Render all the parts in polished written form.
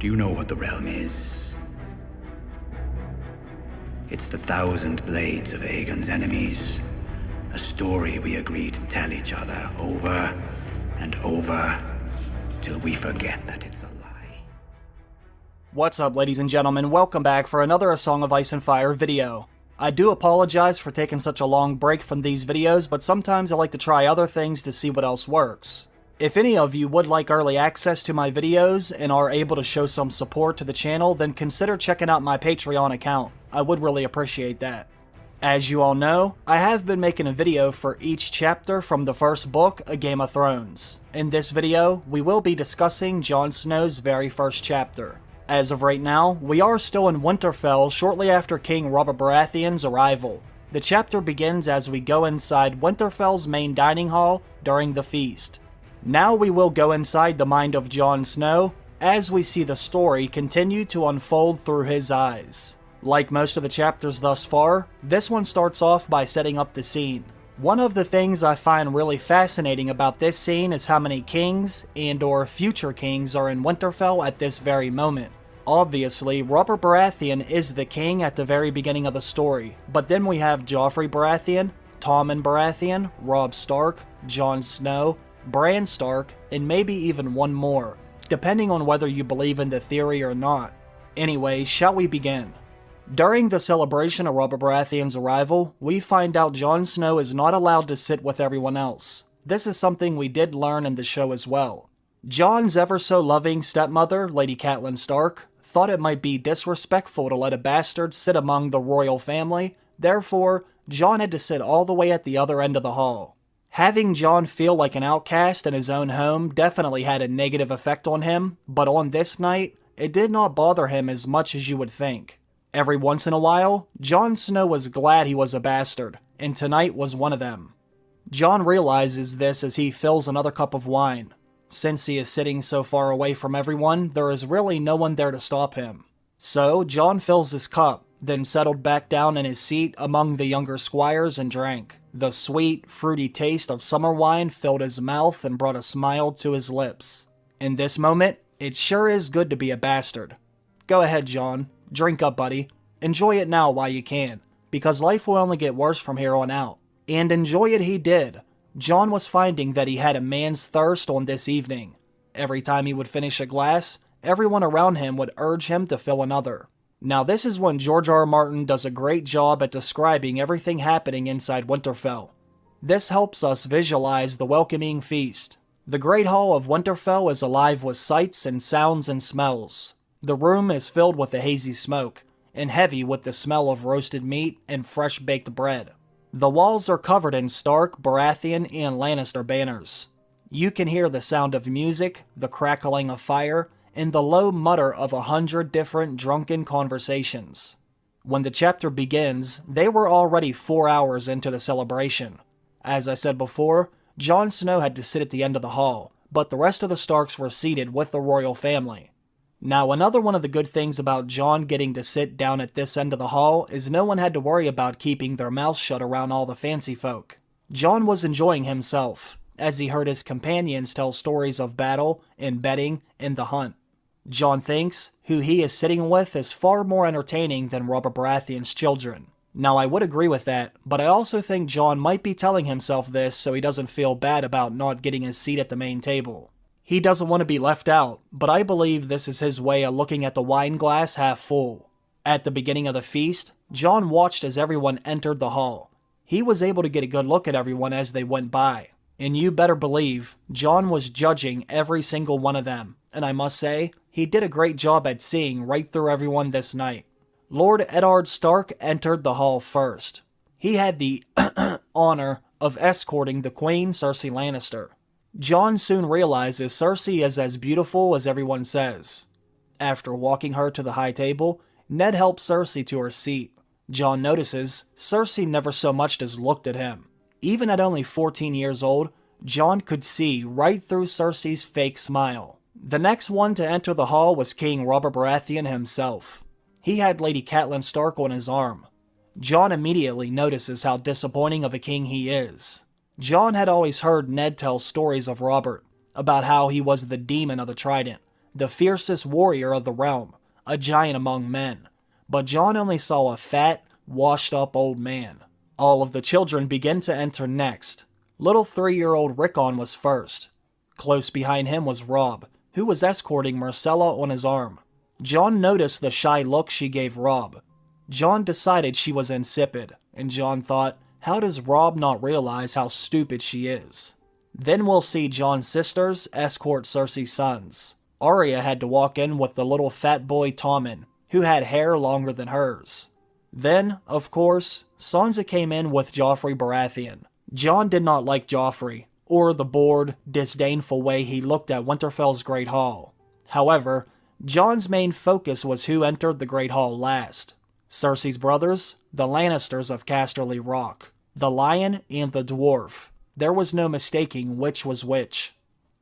Do you know what the realm is? It's the 1,000 blades of Aegon's enemies. A story we agreed to tell each other over and over till we forget that it's a lie. What's up, ladies and gentlemen? Welcome back for another A Song of Ice and Fire video. I do apologize for taking such a long break from these videos, but sometimes I like to try other things to see what else works. If any of you would like early access to my videos and are able to show some support to the channel, then consider checking out my Patreon account. I would really appreciate that. As you all know, I have been making a video for each chapter from the first book, A Game of Thrones. In this video, we will be discussing Jon Snow's very first chapter. As of right now, we are still in Winterfell shortly after King Robert Baratheon's arrival. The chapter begins as we go inside Winterfell's main dining hall during the feast. Now we will go inside the mind of Jon Snow as we see the story continue to unfold through his eyes. Like most of the chapters thus far, this one starts off by setting up the scene. One of the things I find really fascinating about this scene is how many kings and/or future kings are in Winterfell at this very moment. Obviously, Robert Baratheon is the king at the very beginning of the story, but then we have Joffrey Baratheon, Tommen Baratheon, Robb Stark, Jon Snow, Bran Stark, and maybe even one more, depending on whether you believe in the theory or not. Anyway, shall we begin? During the celebration of Robert Baratheon's arrival, we find out Jon Snow is not allowed to sit with everyone else. This is something we did learn in the show as well. Jon's ever-so-loving stepmother, Lady Catelyn Stark, thought it might be disrespectful to let a bastard sit among the royal family, therefore, Jon had to sit all the way at the other end of the hall. Having Jon feel like an outcast in his own home definitely had a negative effect on him, but on this night, it did not bother him as much as you would think. Every once in a while, Jon Snow was glad he was a bastard, and tonight was one of them. Jon realizes this as he fills another cup of wine. Since he is sitting so far away from everyone, there is really no one there to stop him. So, Jon fills his cup, then settled back down in his seat among the younger squires and drank. The sweet, fruity taste of summer wine filled his mouth and brought a smile to his lips. In this moment, it sure is good to be a bastard. Go ahead, Jon. Drink up, buddy. Enjoy it now while you can, because life will only get worse from here on out. And enjoy it he did. Jon was finding that he had a man's thirst on this evening. Every time he would finish a glass, everyone around him would urge him to fill another. Now this is when George R. R. Martin does a great job at describing everything happening inside Winterfell. This helps us visualize the welcoming feast. The Great Hall of Winterfell is alive with sights and sounds and smells. The room is filled with a hazy smoke, and heavy with the smell of roasted meat and fresh baked bread. The walls are covered in Stark, Baratheon, and Lannister banners. You can hear the sound of music, the crackling of fire, and the low mutter of 100 different drunken conversations. When the chapter begins, they were already 4 hours into the celebration. As I said before, Jon Snow had to sit at the end of the hall, but the rest of the Starks were seated with the royal family. Now, another one of the good things about Jon getting to sit down at this end of the hall is no one had to worry about keeping their mouths shut around all the fancy folk. Jon was enjoying himself, as he heard his companions tell stories of battle and betting and the hunt. Jon thinks who he is sitting with is far more entertaining than Robert Baratheon's children. Now, I would agree with that, but I also think Jon might be telling himself this so he doesn't feel bad about not getting his seat at the main table. He doesn't want to be left out, but I believe this is his way of looking at the wine glass half full. At the beginning of the feast, Jon watched as everyone entered the hall. He was able to get a good look at everyone as they went by, and you better believe Jon was judging every single one of them, and I must say, he did a great job at seeing right through everyone this night. Lord Eddard Stark entered the hall first. He had the honor of escorting the Queen, Cersei Lannister. Jon soon realizes Cersei is as beautiful as everyone says. After walking her to the high table, Ned helps Cersei to her seat. Jon notices Cersei never so much as looked at him. Even at only 14 years old, Jon could see right through Cersei's fake smile. The next one to enter the hall was King Robert Baratheon himself. He had Lady Catelyn Stark on his arm. Jon immediately notices how disappointing of a king he is. Jon had always heard Ned tell stories of Robert, about how he was the demon of the trident, the fiercest warrior of the realm, a giant among men. But Jon only saw a fat, washed-up old man. All of the children begin to enter next. Little 3-year-old Rickon was first. Close behind him was Robb, who was escorting Myrcella on his arm. Jon noticed the shy look she gave Robb. Jon decided she was insipid, and Jon thought, how does Robb not realize how stupid she is? Then we'll see Jon's sisters escort Cersei's sons. Arya had to walk in with the little fat boy Tommen, who had hair longer than hers. Then, of course, Sansa came in with Joffrey Baratheon. Jon did not like Joffrey, or the bored, disdainful way he looked at Winterfell's Great Hall. However, Jon's main focus was who entered the Great Hall last. Cersei's brothers, the Lannisters of Casterly Rock, the Lion and the Dwarf. There was no mistaking which was which.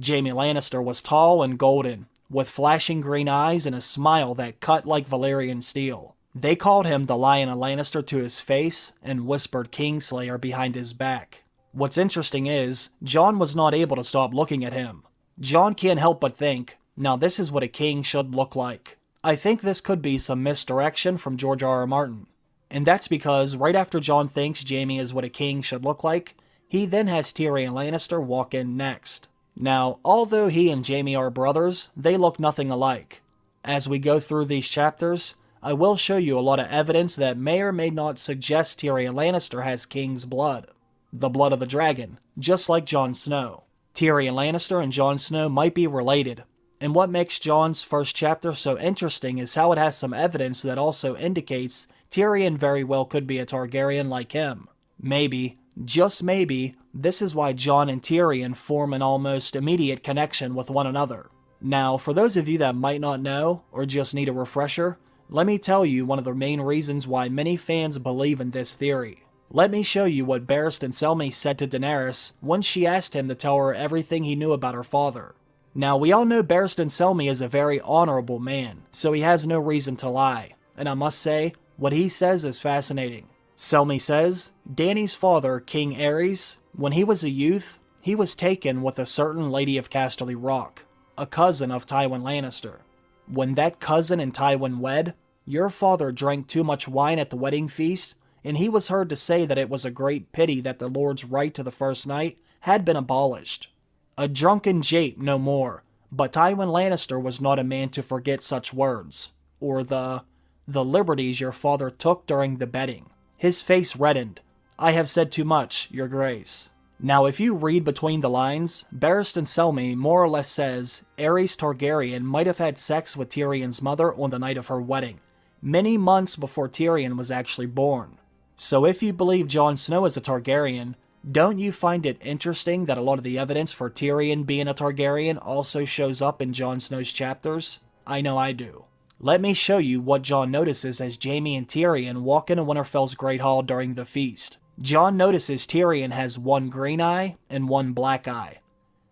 Jaime Lannister was tall and golden, with flashing green eyes and a smile that cut like Valyrian steel. They called him the Lion of Lannister to his face and whispered Kingslayer behind his back. What's interesting is, Jon was not able to stop looking at him. Jon can't help but think, now this is what a king should look like. I think this could be some misdirection from George R.R. Martin. And that's because right after Jon thinks Jaime is what a king should look like, he then has Tyrion Lannister walk in next. Now, although he and Jaime are brothers, they look nothing alike. As we go through these chapters, I will show you a lot of evidence that may or may not suggest Tyrion Lannister has king's blood. The blood of the dragon, just like Jon Snow. Tyrion Lannister and Jon Snow might be related, and what makes Jon's first chapter so interesting is how it has some evidence that also indicates Tyrion very well could be a Targaryen like him. Maybe, just maybe, this is why Jon and Tyrion form an almost immediate connection with one another. Now, for those of you that might not know, or just need a refresher, let me tell you one of the main reasons why many fans believe in this theory. Let me show you what Barristan Selmy said to Daenerys when she asked him to tell her everything he knew about her father. Now, we all know Barristan Selmy is a very honorable man, so he has no reason to lie, and I must say, what he says is fascinating. Selmy says, Dany's father, King Aerys, when he was a youth, he was taken with a certain lady of Casterly Rock, a cousin of Tywin Lannister. When that cousin and Tywin wed, your father drank too much wine at the wedding feast, and he was heard to say that it was a great pity that the Lord's right to the first night had been abolished. A drunken jape, no more, but Tywin Lannister was not a man to forget such words, or the liberties your father took during the bedding. His face reddened. I have said too much, your grace. Now, if you read between the lines, Barristan Selmy more or less says Aerys Targaryen might have had sex with Tyrion's mother on the night of her wedding, many months before Tyrion was actually born. So if you believe Jon Snow is a Targaryen, don't you find it interesting that a lot of the evidence for Tyrion being a Targaryen also shows up in Jon Snow's chapters? I know I do. Let me show you what Jon notices as Jaime and Tyrion walk into Winterfell's Great Hall during the feast. Jon notices Tyrion has one green eye and one black eye.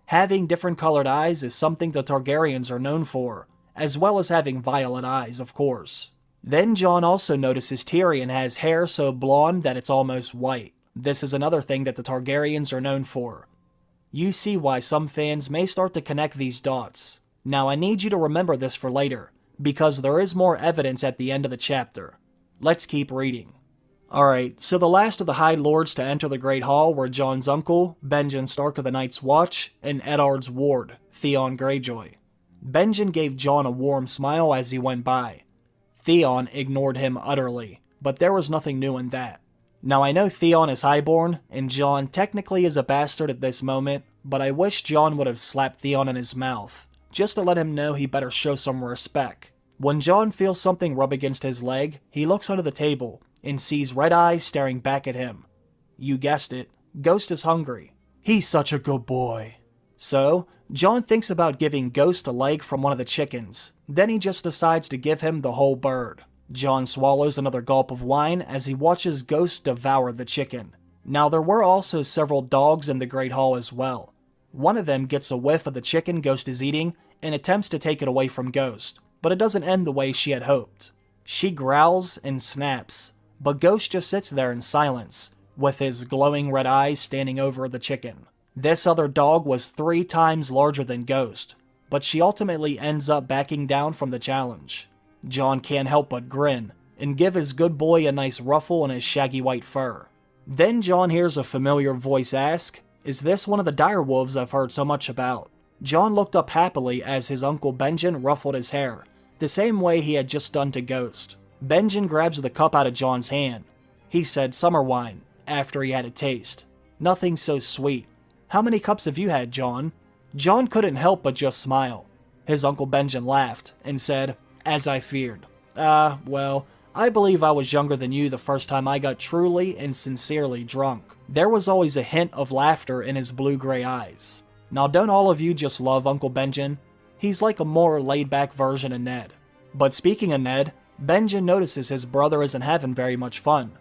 Having different colored eyes is something the Targaryens are known for, as well as having violet eyes, of course. Then Jon also notices Tyrion has hair so blonde that it's almost white. This is another thing that the Targaryens are known for. You see why some fans may start to connect these dots. Now I need you to remember this for later, because there is more evidence at the end of the chapter. Let's keep reading. Alright, so the last of the High Lords to enter the Great Hall were Jon's uncle, Benjen Stark of the Night's Watch, and Eddard's ward, Theon Greyjoy. Benjen gave Jon a warm smile as he went by. Theon ignored him utterly, but there was nothing new in that. Now I know Theon is highborn, and Jon technically is a bastard at this moment, but I wish Jon would have slapped Theon in his mouth, just to let him know he better show some respect. When Jon feels something rub against his leg, he looks under the table, and sees red eyes staring back at him. You guessed it, Ghost is hungry. He's such a good boy. So, Jon thinks about giving Ghost a leg from one of the chickens, then he just decides to give him the whole bird. Jon swallows another gulp of wine as he watches Ghost devour the chicken. Now there were also several dogs in the Great Hall as well. One of them gets a whiff of the chicken Ghost is eating and attempts to take it away from Ghost, but it doesn't end the way she had hoped. She growls and snaps, but Ghost just sits there in silence, with his glowing red eyes standing over the chicken. This other dog was 3 times larger than Ghost, but she ultimately ends up backing down from the challenge. Jon can't help but grin, and give his good boy a nice ruffle on his shaggy white fur. Then Jon hears a familiar voice ask, "Is this one of the direwolves I've heard so much about?" Jon looked up happily as his uncle Benjen ruffled his hair, the same way he had just done to Ghost. Benjen grabs the cup out of Jon's hand. He said summer wine, after he had a taste. "Nothing so sweet. How many cups have you had, Jon?" Jon couldn't help but just smile. His uncle Benjen laughed and said, "As I feared. Well, I believe I was younger than you the first time I got truly and sincerely drunk." There was always a hint of laughter in his blue-gray eyes. Now don't all of you just love Uncle Benjen? He's like a more laid-back version of Ned. But speaking of Ned, Benjen notices his brother isn't having very much fun.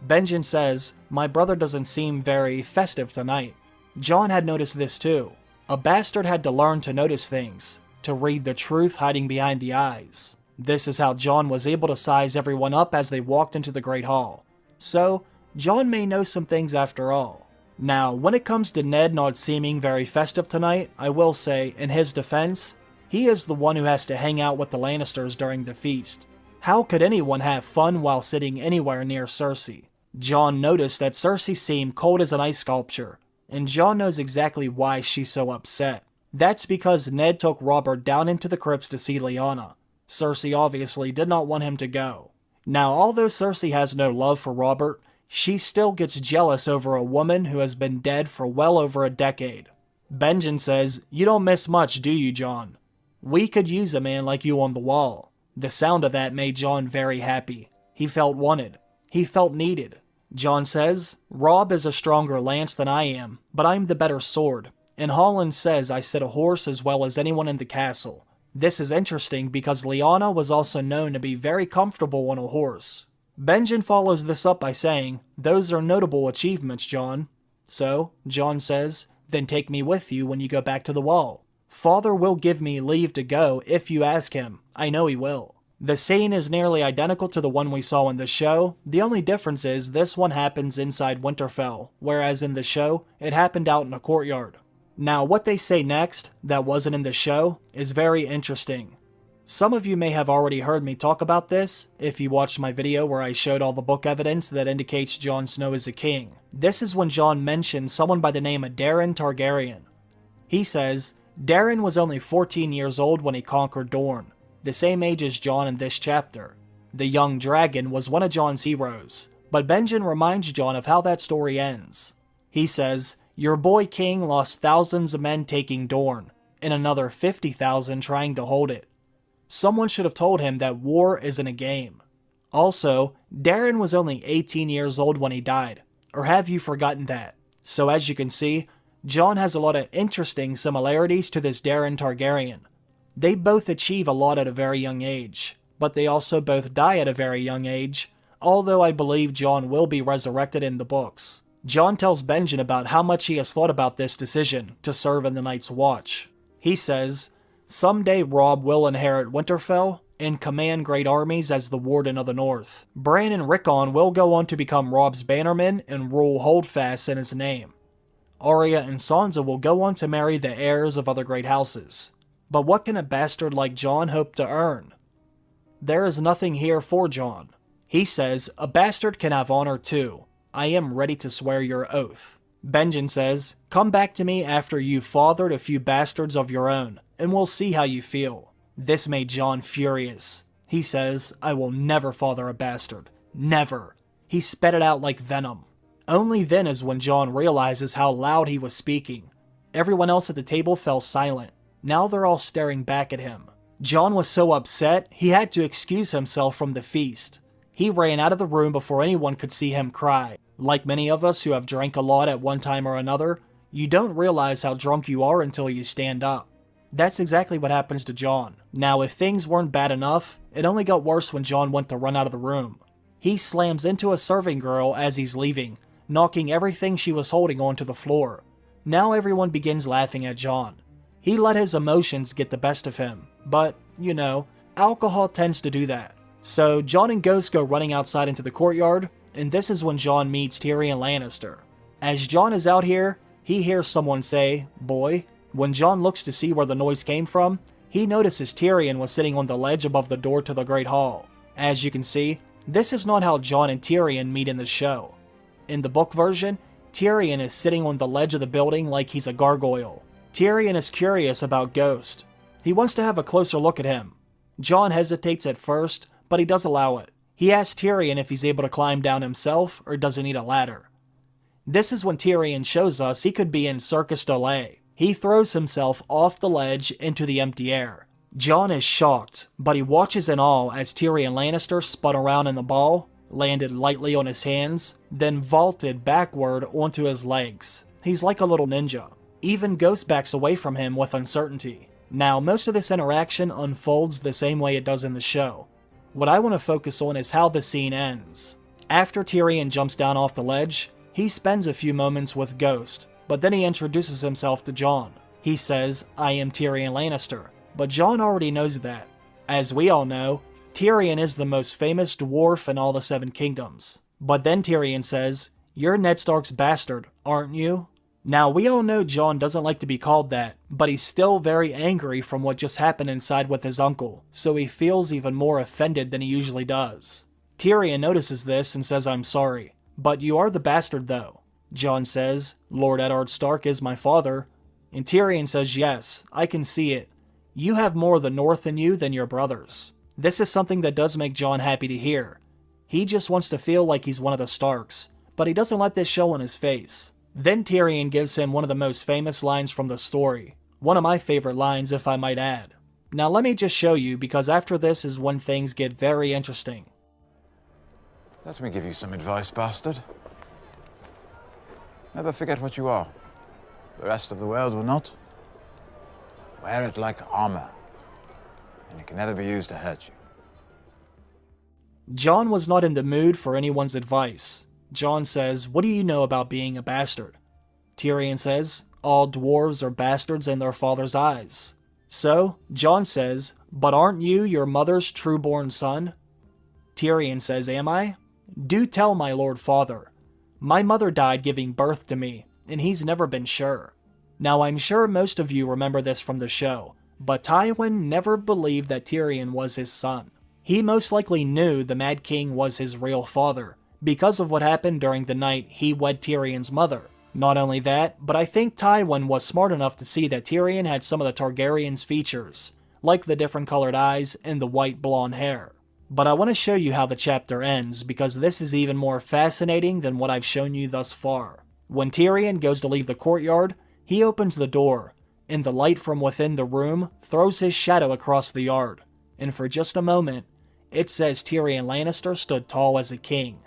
Benjen says, "My brother doesn't seem very festive tonight." Jon had noticed this too. A bastard had to learn to notice things, to read the truth hiding behind the eyes. This is how Jon was able to size everyone up as they walked into the Great Hall. So, Jon may know some things after all. Now, when it comes to Ned not seeming very festive tonight, I will say, in his defense, he is the one who has to hang out with the Lannisters during the feast. How could anyone have fun while sitting anywhere near Cersei? Jon noticed that Cersei seemed cold as an ice sculpture, and Jon knows exactly why she's so upset. That's because Ned took Robert down into the crypts to see Lyanna. Cersei obviously did not want him to go. Now, although Cersei has no love for Robert, she still gets jealous over a woman who has been dead for well over a decade. Benjen says, "You don't miss much, do you, Jon? We could use a man like you on the wall." The sound of that made Jon very happy. He felt wanted. He felt needed. Jon says, "Robb is a stronger lance than I am, but I'm the better sword. And Holland says I sit a horse as well as anyone in the castle." This is interesting because Lyanna was also known to be very comfortable on a horse. Benjen follows this up by saying, "Those are notable achievements, Jon." So, Jon says, "Then take me with you when you go back to the wall. Father will give me leave to go if you ask him. I know he will." The scene is nearly identical to the one we saw in the show. The only difference is this one happens inside Winterfell, whereas in the show, it happened out in a courtyard. Now, what they say next, that wasn't in the show, is very interesting. Some of you may have already heard me talk about this, if you watched my video where I showed all the book evidence that indicates Jon Snow is a king. This is when Jon mentions someone by the name of Daeron Targaryen. He says, Daeron was only 14 years old when he conquered Dorne, the same age as Jon in this chapter. The young dragon was one of Jon's heroes, but Benjen reminds Jon of how that story ends. He says, "Your boy king lost thousands of men taking Dorne, and another 50,000 trying to hold it. Someone should have told him that war isn't a game." Also, Daeron was only 18 years old when he died, or have you forgotten that? So as you can see, Jon has a lot of interesting similarities to this Daeron Targaryen. They both achieve a lot at a very young age, but they also both die at a very young age, although I believe Jon will be resurrected in the books. Jon tells Benjen about how much he has thought about this decision to serve in the Night's Watch. He says, "Someday Robb will inherit Winterfell and command great armies as the Warden of the North. Bran and Rickon will go on to become Robb's bannermen and rule Holdfast in his name. Arya and Sansa will go on to marry the heirs of other great houses. But what can a bastard like Jon hope to earn? There is nothing here for Jon." He says, "A bastard can have honor too. I am ready to swear your oath." Benjen says, "Come back to me after you've fathered a few bastards of your own, and we'll see how you feel." This made Jon furious. He says, "I will never father a bastard. Never." He spat it out like venom. Only then is when Jon realizes how loud he was speaking. Everyone else at the table fell silent. Now they're all staring back at him. Jon was so upset, he had to excuse himself from the feast. He ran out of the room before anyone could see him cry. Like many of us who have drank a lot at one time or another, you don't realize how drunk you are until you stand up. That's exactly what happens to Jon. Now, if things weren't bad enough, it only got worse when Jon went to run out of the room. He slams into a serving girl as he's leaving, knocking everything she was holding onto the floor. Now everyone begins laughing at Jon. He let his emotions get the best of him, but, you know, alcohol tends to do that. So Jon and Ghost go running outside into the courtyard, and this is when Jon meets Tyrion Lannister. As Jon is out here, he hears someone say, "Boy." When Jon looks to see where the noise came from, he notices Tyrion was sitting on the ledge above the door to the Great Hall. As you can see, this is not how Jon and Tyrion meet in the show. In the book version, Tyrion is sitting on the ledge of the building like he's a gargoyle. Tyrion is curious about Ghost. He wants to have a closer look at him. Jon hesitates at first, but he does allow it. He asks Tyrion if he's able to climb down himself or does he need a ladder. This is when Tyrion shows us he could be in Circus Delay. He throws himself off the ledge into the empty air. Jon is shocked, but he watches in awe as Tyrion Lannister spun around in the ball, landed lightly on his hands, then vaulted backward onto his legs. He's like a little ninja. Even Ghost backs away from him with uncertainty. Now, most of this interaction unfolds the same way it does in the show. What I want to focus on is how the scene ends. After Tyrion jumps down off the ledge, he spends a few moments with Ghost, but then he introduces himself to Jon. He says, "I am Tyrion Lannister," but Jon already knows that. As we all know, Tyrion is the most famous dwarf in all the Seven Kingdoms. But then Tyrion says, "You're Ned Stark's bastard, aren't you?" Now, we all know Jon doesn't like to be called that, but he's still very angry from what just happened inside with his uncle, so he feels even more offended than he usually does. Tyrion notices this and says, "I'm sorry, but you are the bastard though." Jon says, "Lord Eddard Stark is my father." And Tyrion says, "Yes, I can see it. You have more of the North in you than your brothers." This is something that does make Jon happy to hear. He just wants to feel like he's one of the Starks, but he doesn't let this show on his face. Then Tyrion gives him one of the most famous lines from the story. One of my favorite lines, if I might add. Now let me just show you, because after this is when things get very interesting. Let me give you some advice, bastard. Never forget what you are. The rest of the world will not. Wear it like armor, and it can never be used to hurt you. Jon was not in the mood for anyone's advice. Jon says, "What do you know about being a bastard?" Tyrion says, "All dwarves are bastards in their father's eyes." So, Jon says, "But aren't you your mother's true-born son?" Tyrion says, "Am I? Do tell my lord father. My mother died giving birth to me, and he's never been sure." Now, I'm sure most of you remember this from the show, but Tywin never believed that Tyrion was his son. He most likely knew the Mad King was his real father, because of what happened during the night he wed Tyrion's mother. Not only that, but I think Tywin was smart enough to see that Tyrion had some of the Targaryen's features, like the different colored eyes and the white blonde hair. But I want to show you how the chapter ends, because this is even more fascinating than what I've shown you thus far. When Tyrion goes to leave the courtyard, he opens the door, and the light from within the room throws his shadow across the yard, and for just a moment, it says Tyrion Lannister stood tall as a king.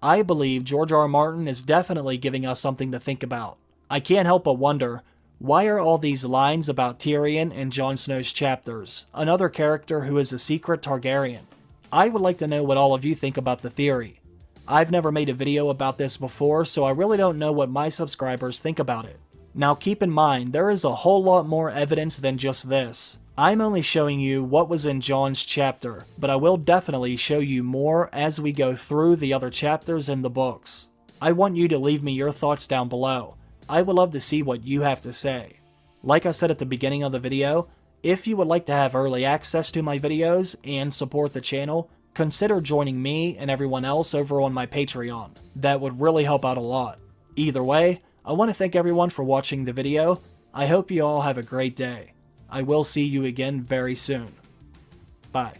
I believe George R. R. Martin is definitely giving us something to think about. I can't help but wonder, why are all these lines about Tyrion in Jon Snow's chapters, another character who is a secret Targaryen? I would like to know what all of you think about the theory. I've never made a video about this before, so I really don't know what my subscribers think about it. Now keep in mind, there is a whole lot more evidence than just this. I'm only showing you what was in Jon's chapter, but I will definitely show you more as we go through the other chapters in the books. I want you to leave me your thoughts down below. I would love to see what you have to say. Like I said at the beginning of the video, if you would like to have early access to my videos and support the channel, consider joining me and everyone else over on my Patreon. That would really help out a lot. Either way, I want to thank everyone for watching the video. I hope you all have a great day. I will see you again very soon. Bye.